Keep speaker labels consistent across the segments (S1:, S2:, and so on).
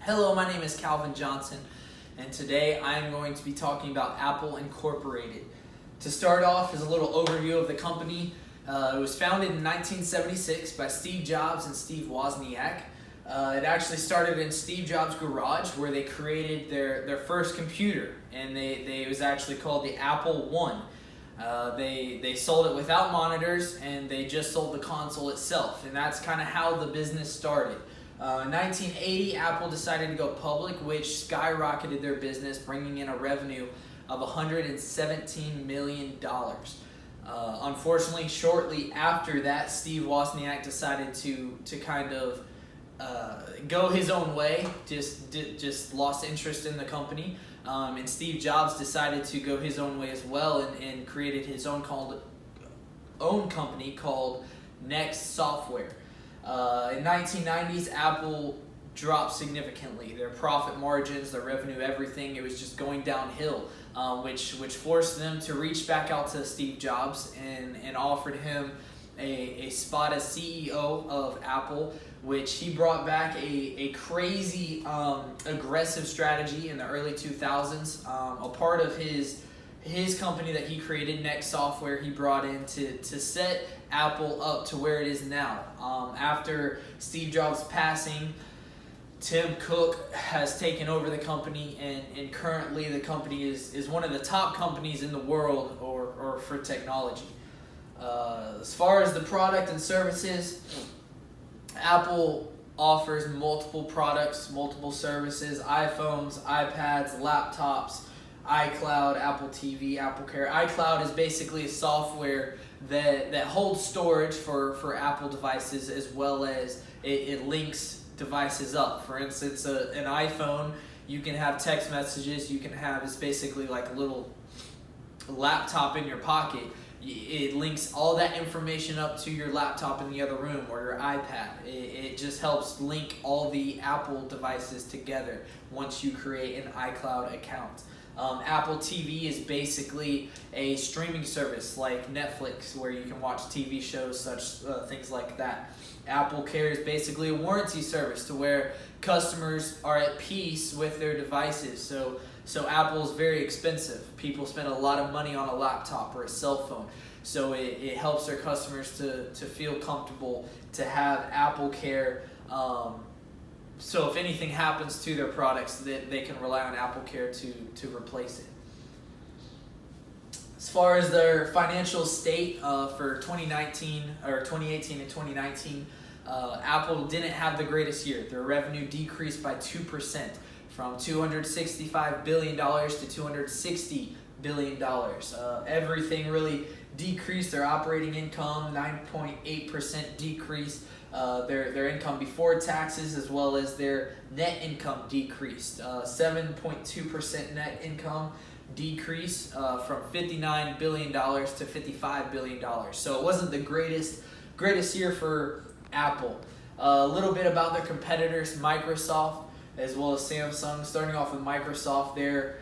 S1: Hello, my name is Calvin Johnson, and today I am going to be talking about Apple Incorporated. To start off is a little overview of the company. It was founded in 1976 by Steve Jobs and Steve Wozniak. It actually started in Steve Jobs' garage where they created their first computer, and it was actually called the Apple I. They sold it without monitors, and they just sold the console itself, and that's kind of how the business started. In 1980, Apple decided to go public, which skyrocketed their business, bringing in a revenue of $117 million. Unfortunately, shortly after that, Steve Wozniak decided to kind of go his own way, just lost interest in the company. And Steve Jobs decided to go his own way as well and created his own company called Next Software. In 1990s, Apple dropped significantly. Their profit margins, their revenue, everything, it was just going downhill, which forced them to reach back out to Steve Jobs and offered him a spot as CEO of Apple, which he brought back a crazy aggressive strategy in the early 2000s. A part of his company that he created, Next Software, he brought in to set Apple up to where it is now. After Steve Jobs' passing, Tim Cook has taken over the company, and currently the company is one of the top companies in the world or for technology. As far as the product and services, Apple offers multiple products, multiple services: iPhones, iPads, laptops, iCloud, Apple TV, Apple Care. iCloud is basically a software that holds storage for Apple devices, as well as it links devices up. For instance, an iPhone, you can have text messages, it's basically like a little laptop in your pocket. It links all that information up to your laptop in the other room or your iPad. It just helps link all the Apple devices together once you create an iCloud account. Apple TV is basically a streaming service like Netflix, where you can watch TV shows, things like that. Apple Care is basically a warranty service to where customers are at peace with their devices. So Apple is very expensive. People spend a lot of money on a laptop or a cell phone. So it helps their customers to feel comfortable to have Apple Care. So if anything happens to their products, they can rely on Apple Care to replace it. As far as their financial state for 2018 and 2019, Apple didn't have the greatest year. Their revenue decreased by 2%, from $265 billion to $260 billion. Everything really decreased. Their operating income, 9.8% decrease. Their income before taxes, as well as their net income, decreased. 7.2% net income decrease from $59 billion to $55 billion. So it wasn't the greatest year for Apple. A little bit about their competitors: Microsoft as well as Samsung. Starting off with Microsoft, they're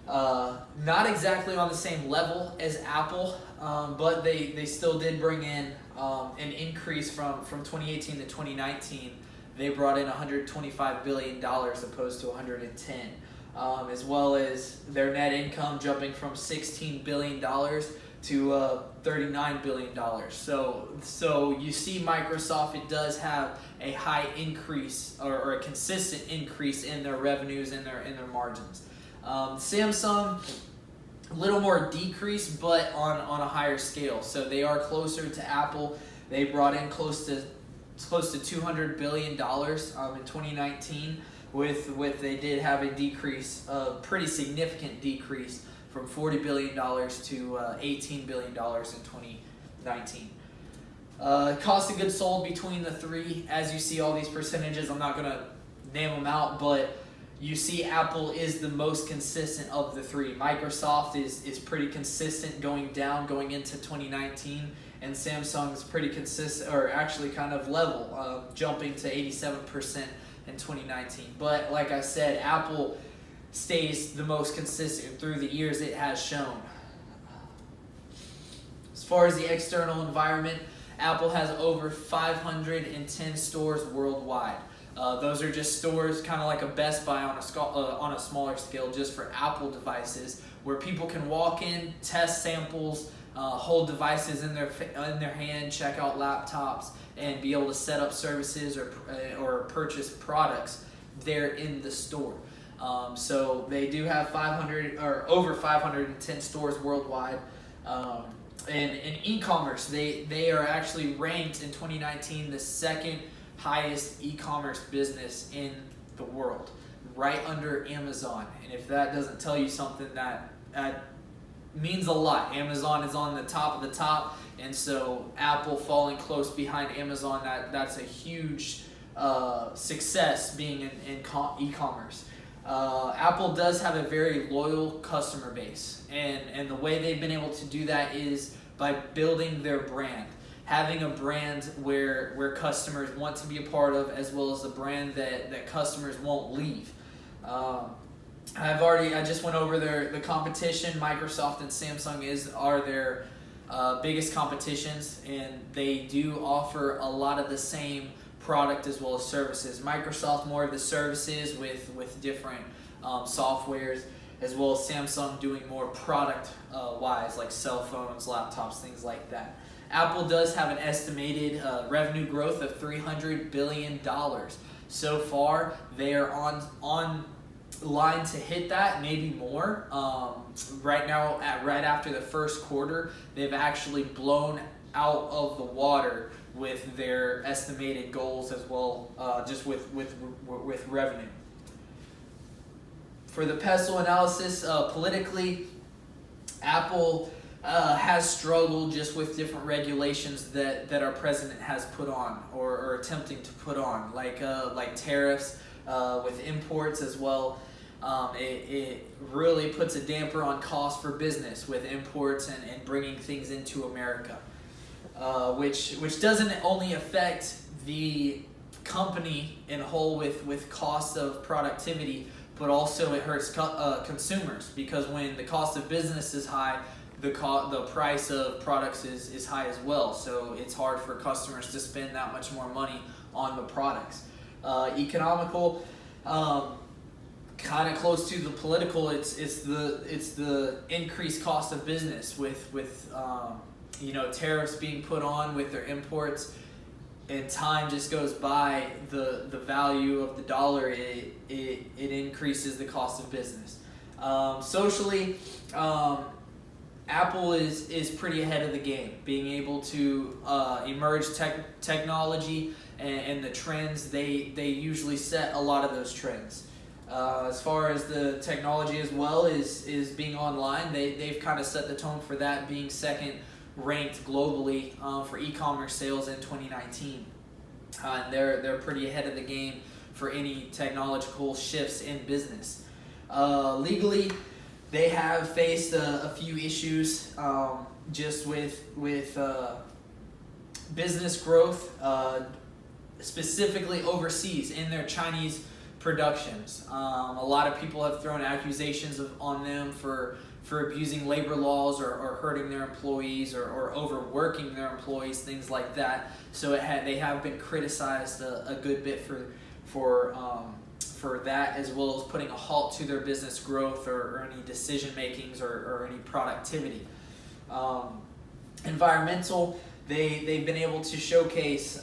S1: not exactly on the same level as Apple, but they still did bring in an increase from 2018 to 2019. They brought in $125 billion opposed to $110, as well as their net income jumping from $16 billion to $39 billion. So you see, Microsoft, it does have a high increase or a consistent increase in their revenues and their margins. Samsung, a little more decrease, but on a higher scale. So they are closer to Apple. They brought in close to $200 billion in 2019. They did have a decrease, a pretty significant decrease, from $40 billion to $18 billion in 2019. Cost of goods sold between the three, as you see all these percentages, I'm not going to name them out, but you see Apple is the most consistent of the three. Microsoft is pretty consistent, going down going into 2019, and Samsung is pretty consistent, or actually kind of level, jumping to 87% in 2019. But like I said, Apple stays the most consistent through the years it has shown. As far as the external environment, Apple has over 510 stores worldwide. Those are just stores kind of like a Best Buy on a smaller scale, just for Apple devices, where people can walk in, test samples, hold devices in their hand, check out laptops, and be able to set up services or purchase products there in the store. So they do have 500 or over 510 stores worldwide. And in e-commerce, they are actually ranked in 2019 the second highest e-commerce business in the world, right under Amazon. And if that doesn't tell you something, that means a lot. Amazon is on the top of the top, and so Apple falling close behind Amazon, that's a huge success being in e-commerce. Apple does have a very loyal customer base, and the way they've been able to do that is by building their brand, having a brand where customers want to be a part of, as well as a brand that customers won't leave. I just went over the competition. Microsoft and Samsung are their biggest competitions, and they do offer a lot of the same product as well as services. Microsoft more of the services with different softwares, as well as Samsung doing more product wise, like cell phones, laptops, things like that. Apple does have an estimated revenue growth of $300 billion. So far, they are on line to hit that, maybe more. Right now, right after the first quarter, they've actually blown out of the water with their estimated goals as well, just with revenue. For the pestle analysis, politically, Apple has struggled just with different regulations that our president has put on or attempting to put on, like tariffs with imports as well. It really puts a damper on cost for business with imports and bringing things into America, which doesn't only affect the company in whole with cost of productivity, but also it hurts consumers, because when the cost of business is high, the price of products is high as well. So it's hard for customers to spend that much more money on the products. Economical, kind of close to the political. It's the increased cost of business with tariffs being put on with their imports. And time just goes by, the value of the dollar, it increases the cost of business. Socially, Apple is pretty ahead of the game, being able to emerge technology and the trends. They usually set a lot of those trends. As far as the technology as well is being online, they've kind of set the tone for that, being second ranked globally for e-commerce sales in 2019. And they're pretty ahead of the game for any technological shifts in business. Legally, they have faced a few issues just with business growth, specifically overseas in their Chinese productions. A lot of people have thrown accusations on them for abusing labor laws or hurting their employees or overworking their employees, things like that. So they have been criticized a good bit for that, as well as putting a halt to their business growth or any decision makings or any productivity. Environmental, they've been able to showcase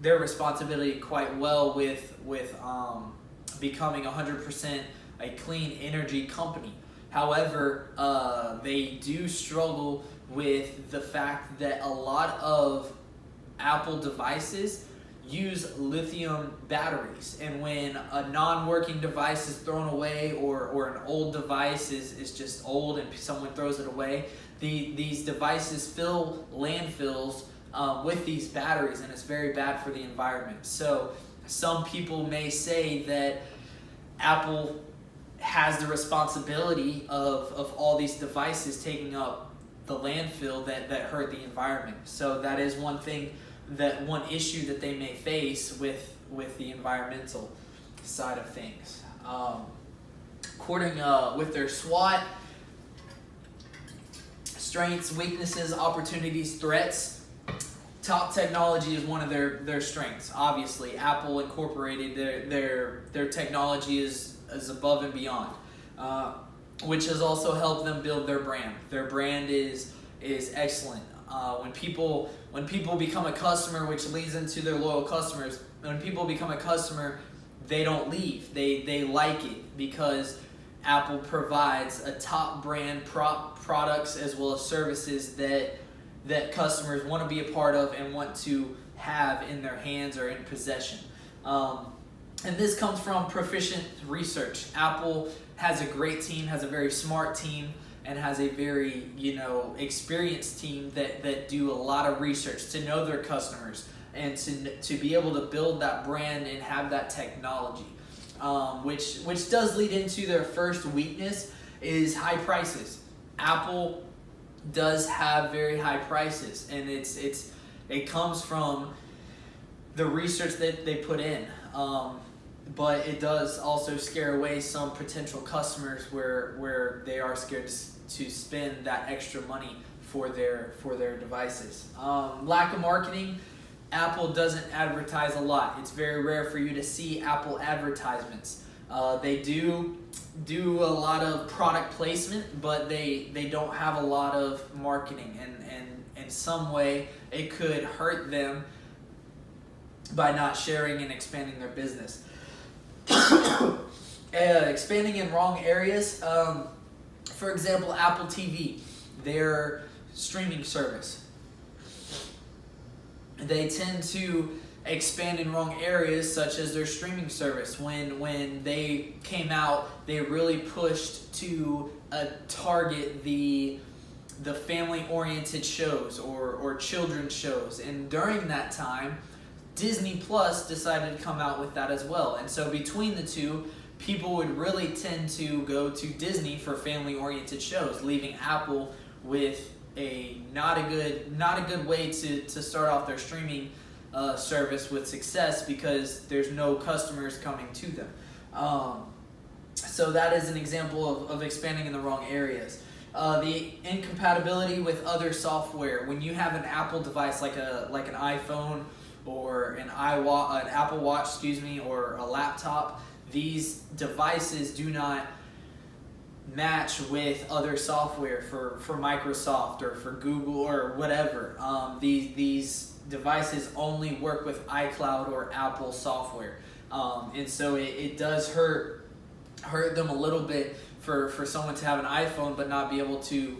S1: their responsibility quite well with becoming 100% a clean energy company. However, they do struggle with the fact that a lot of Apple devices use lithium batteries, and when a non-working device is thrown away or an old device is just old and someone throws it away, these devices fill landfills with these batteries, and it's very bad for the environment. So some people may say that Apple has the responsibility of all these devices taking up the landfill that hurt the environment. So that is one issue that they may face with the environmental side of things. According with their SWOT, strengths, weaknesses, opportunities, threats, top technology is one of their strengths. Obviously, Apple incorporated their technology is above and beyond, which has also helped them build their brand. Their brand is excellent. When people become a customer, which leads into their loyal customers, when people become a customer, they don't leave. They like it because Apple provides a top brand products as well as services that customers want to be a part of and want to have in their hands or in possession. And this comes from proficient research. Apple has a great team, has a very smart team, and has a very experienced team that do a lot of research to know their customers and to be able to build that brand and have that technology, which does lead into their first weakness is high prices. Apple does have very high prices, and it comes from the research that they put in. But it does also scare away some potential customers where they are scared to spend that extra money for their devices. Lack of marketing. Apple doesn't advertise a lot. It's very rare for you to see Apple advertisements. They do a lot of product placement, but they don't have a lot of marketing, and in some way it could hurt them by not sharing and expanding their business. Expanding in wrong areas. For example, Apple TV, their streaming service. They tend to expand in wrong areas, such as their streaming service. When they came out, they really pushed to target the family-oriented shows or children's shows. And during that time, Disney Plus decided to come out with that as well. And so between the two, people would really tend to go to Disney for family-oriented shows, leaving Apple with a not a good way to start off their streaming service with success, because there's no customers coming to them. So that is an example of expanding in the wrong areas. The incompatibility with other software. When you have an Apple device like an iPhone or an Apple Watch, or a laptop, these devices do not match with other software for Microsoft or for Google or whatever. These devices only work with iCloud or Apple software, and so it does hurt them a little bit for someone to have an iPhone but not be able to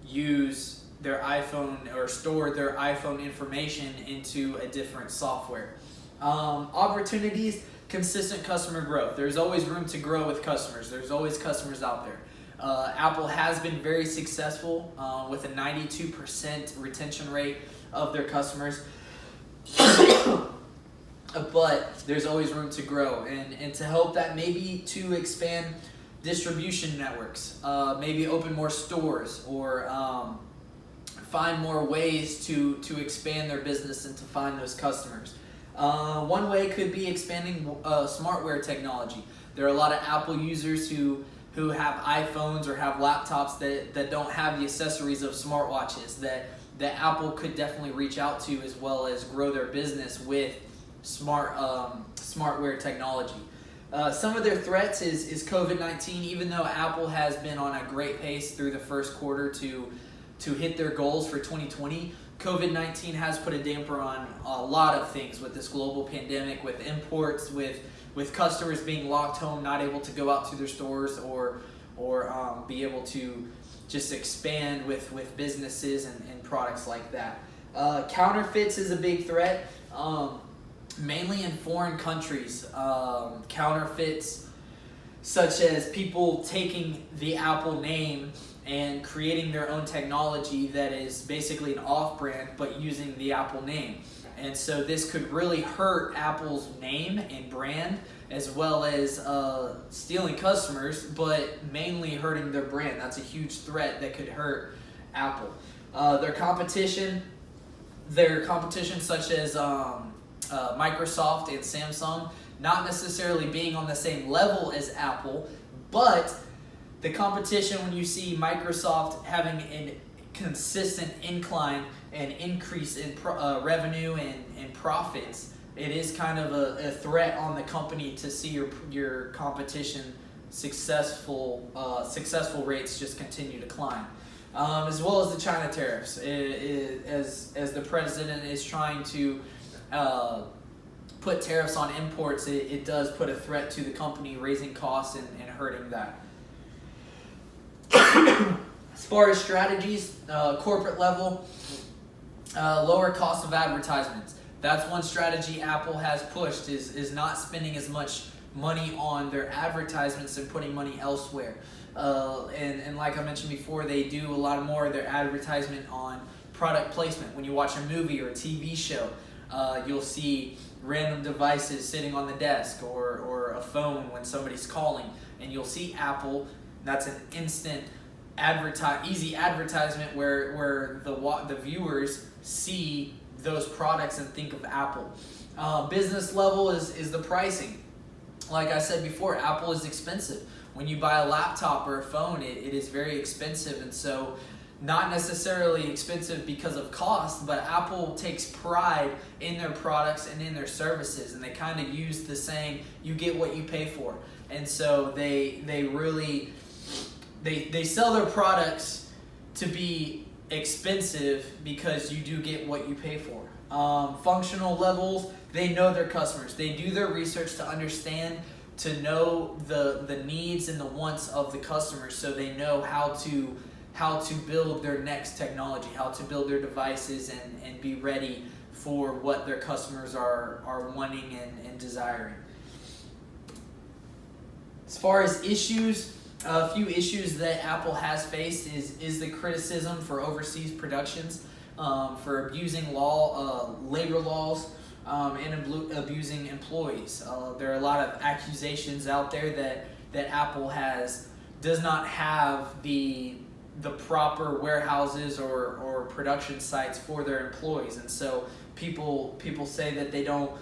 S1: use their iPhone or store their iPhone information into a different software. Opportunities, consistent customer growth. There's always room to grow with customers. There's always customers out there. Apple has been very successful with a 92% retention rate of their customers. But there's always room to grow, and to help that, maybe to expand distribution networks, maybe open more stores, or find more ways to expand their business and to find those customers. One way could be expanding smartware technology. There are a lot of Apple users who have iPhones or have laptops that don't have the accessories of smartwatches that Apple could definitely reach out to, as well as grow their business with smartware technology. Some of their threats is COVID-19. Even though Apple has been on a great pace through the first quarter to hit their goals for 2020, COVID-19 has put a damper on a lot of things with this global pandemic, with imports, with customers being locked home, not able to go out to their stores or be able to just expand with businesses and products like that. Counterfeits is a big threat, mainly in foreign countries. Counterfeits such as people taking the Apple name and creating their own technology that is basically an off-brand but using the Apple name. And so this could really hurt Apple's name and brand, as well as stealing customers, but mainly hurting their brand. That's a huge threat that could hurt Apple. Their competition such as Microsoft and Samsung, not necessarily being on the same level as Apple, but the competition, when you see Microsoft having an consistent incline and increase in revenue and profits, it is kind of a threat on the company to see your competition successful rates just continue to climb. As well as the China tariffs, as the president is trying to put tariffs on imports, it does put a threat to the company, raising costs and hurting that. As far as strategies, corporate level, lower cost of advertisements. That's one strategy Apple has pushed, is not spending as much money on their advertisements and putting money elsewhere. And like I mentioned before, they do a lot more of their advertisement on product placement. When you watch a movie or a TV show, you'll see random devices sitting on the desk or a phone when somebody's calling, and you'll see Apple. That's an instant easy advertisement where the viewers see those products and think of Apple. Business level is the pricing. Like I said before, Apple is expensive. When you buy a laptop or a phone, it is very expensive, and so not necessarily expensive because of cost, but Apple takes pride in their products and in their services, and they kind of use the saying, you get what you pay for. And so they really sell their products to be expensive because you do get what you pay for. Functional levels, they know their customers. They do their research to understand, to know the needs and the wants of the customers, so they know how to build their next technology, how to build their devices and be ready for what their customers are wanting and desiring. As far as issues, a few issues that Apple has faced is the criticism for overseas productions, for abusing labor laws, and abusing employees. There are a lot of accusations out there that Apple does not have the proper warehouses or production sites for their employees, and so people say that they don't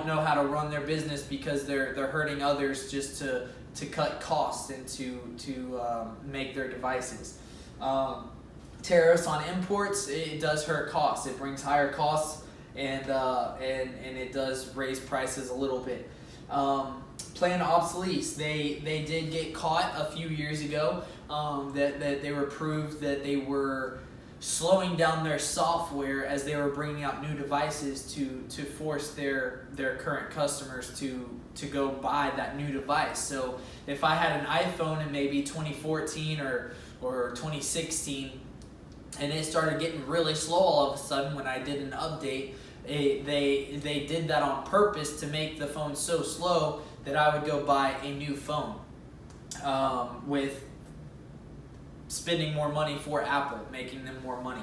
S1: know how to run their business because they're hurting others just to cut costs and to make their devices. Tariffs on imports, it does hurt costs. It brings higher costs and it does raise prices a little bit. Planned obsolescence. They did get caught a few years ago that they were proved that they were slowing down their software as they were bringing out new devices to force their current customers to go buy that new device. So if I had an iPhone in maybe 2014 or 2016 and it started getting really slow all of a sudden when I did an update, they did that on purpose to make the phone so slow that I would go buy a new phone, with spending more money for Apple, making them more money.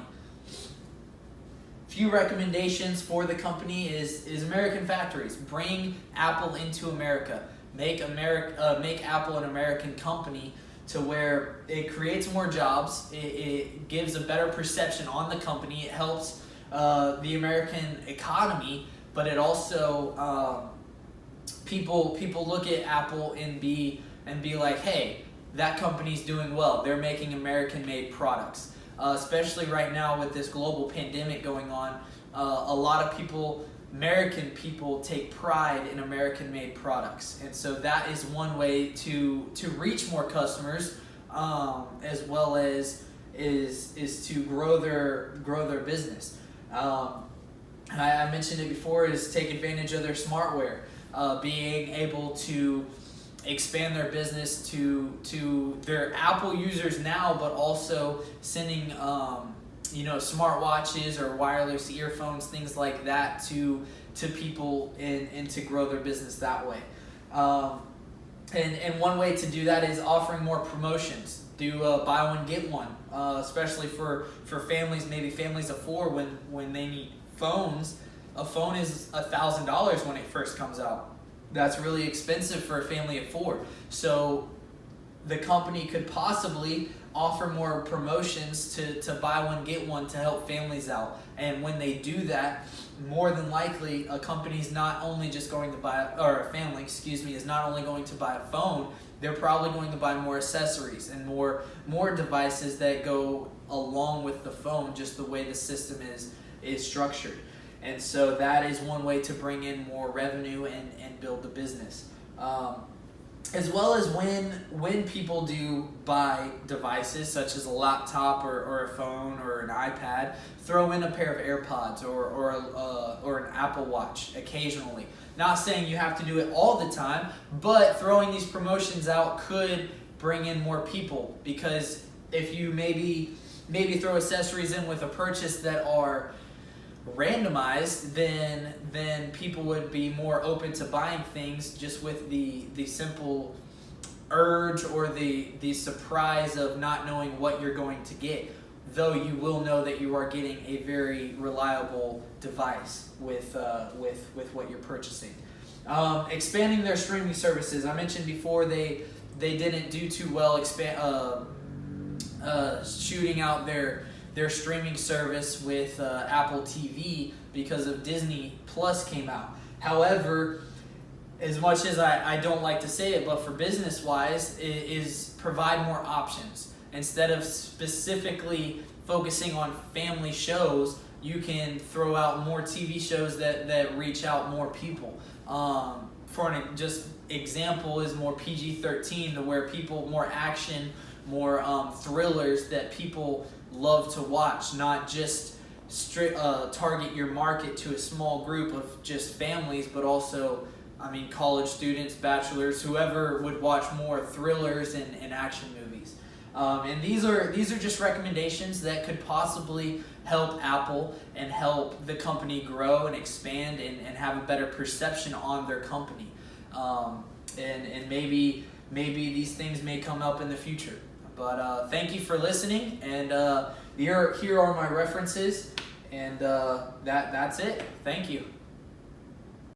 S1: Few recommendations for the company is American factories. Bring Apple into America. Make Apple an American company to where it creates more jobs. It gives a better perception on the company. It helps the American economy, but it also people look at Apple and be like, hey, that company's doing well. They're making American-made products. Especially right now with this global pandemic going on, a lot of people, American people, take pride in American-made products, and so that is one way to reach more customers, as well as is to grow their business. I mentioned it before, is take advantage of their smartware, being able to expand their business to their Apple users now, but also sending smartwatches or wireless earphones, things like that, to people and to grow their business that way. And one way to do that is offering more promotions. Do buy one get one, especially for families, maybe families of four, when they need phones. A phone is $1,000 when it first comes out. That's really expensive for a family of four. So the company could possibly offer more promotions to buy one get one to help families out. And when they do that, more than likely a company's not only just going to buy, or a family, excuse me, is not only going to buy a phone, they're probably going to buy more accessories and more devices that go along with the phone, just the way the system is structured. And so that is one way to bring in more revenue and build the business. As well as when people do buy devices such as a laptop or a phone or an iPad, throw in a pair of AirPods or an Apple Watch occasionally. Not saying you have to do it all the time, but throwing these promotions out could bring in more people, because if you maybe throw accessories in with a purchase that are randomized, then people would be more open to buying things just with the simple urge or the surprise of not knowing what you're going to get, though you will know that you are getting a very reliable device with what you're purchasing. Expanding their streaming services. I mentioned before they didn't do too well shooting out their streaming service with Apple TV because of Disney Plus came out. However, as much as I don't like to say it, but for business-wise, is provide more options. Instead of specifically focusing on family shows, you can throw out more TV shows that reach out more people. For an just example is more PG-13, to where people, more action, more thrillers that people love to watch, not just target your market to a small group of just families, but also, college students, bachelors, whoever would watch more thrillers and action movies. And these are just recommendations that could possibly help Apple and help the company grow and expand and have a better perception on their company. And maybe these things may come up in the future. But thank you for listening, and here are my references, and that's it. Thank you.